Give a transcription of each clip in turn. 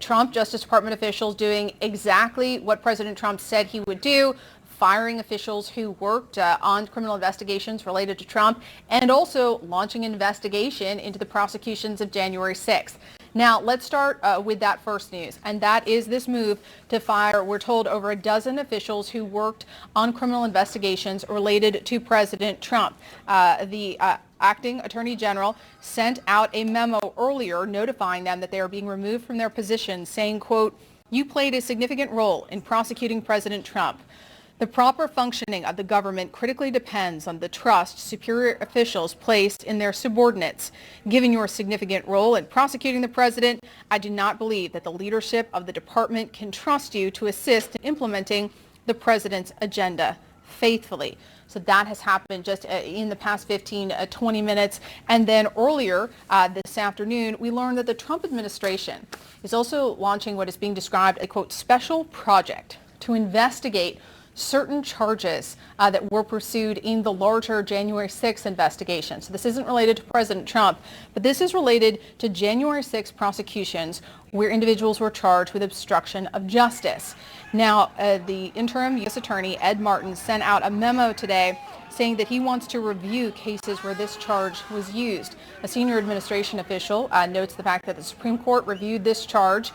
Trump Justice Department officials doing exactly what President Trump said he would do, firing officials who worked on criminal investigations related to Trump, and also launching an investigation into the prosecutions of January 6th. Now, let's start with that first news, and that is this move to fire, we're told, over a dozen officials who worked on criminal investigations related to President Trump. The acting attorney general sent out a memo earlier notifying them that they are being removed from their positions, saying, quote, "You played a significant role in prosecuting President Trump. The proper functioning of the government critically depends on the trust superior officials placed in their subordinates. Given your significant role in prosecuting the president, I do not believe that the leadership of the department can trust you to assist in implementing the president's agenda faithfully." So that has happened just in the past 20 minutes. And then earlier this afternoon, we learned that the Trump administration is also launching what is being described a, quote, special project to investigate certain charges that were pursued in the larger January 6th investigation. So this isn't related to President Trump, but this is related to January 6th prosecutions where individuals were charged with obstruction of justice. Now, the interim U.S. Attorney, Ed Martin, sent out a memo today saying that he wants to review cases where this charge was used. A senior administration official notes the fact that the Supreme Court reviewed this charge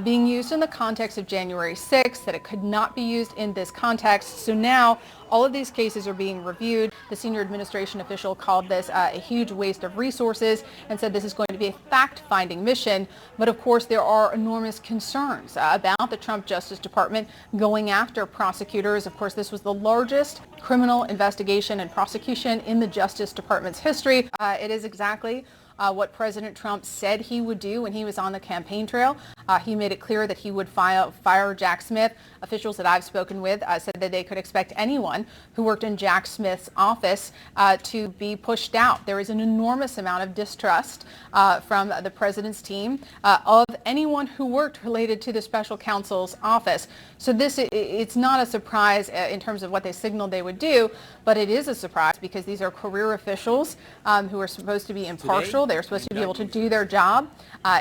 being used in the context of January 6th, that it could not be used in this context. So now all of these cases are being reviewed. The senior administration official called this a huge waste of resources and said this is going to be a fact-finding mission. But of course, there are enormous concerns about the Trump Justice Department going after prosecutors. Of course, this was the largest criminal investigation and prosecution in the Justice Department's history. It is exactly what President Trump said he would do when he was on the campaign trail. He made it clear that he would fire Jack Smith. Officials that I've spoken with said that they could expect anyone who worked in Jack Smith's office to be pushed out. There is an enormous amount of distrust from the president's team of anyone who worked related to the special counsel's office. So it's not a surprise in terms of what they signaled they would do, but it is a surprise because these are career officials who are supposed to be impartial. They're supposed to be able to do their job,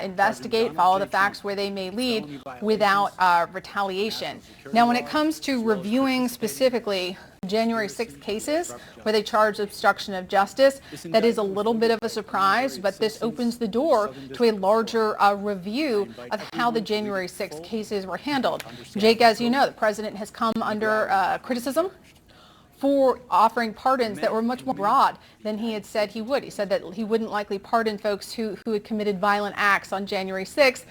investigate, follow the facts where they may lead without retaliation. Now, when it comes to reviewing specifically January 6th cases where they charge obstruction of justice, that is a little bit of a surprise, but this opens the door to a larger review of how the January 6th cases were handled. Jake, as you know, the president has come under criticism for offering pardons that were much more broad than he had said he would. He said that he wouldn't likely pardon folks who had committed violent acts on January 6th,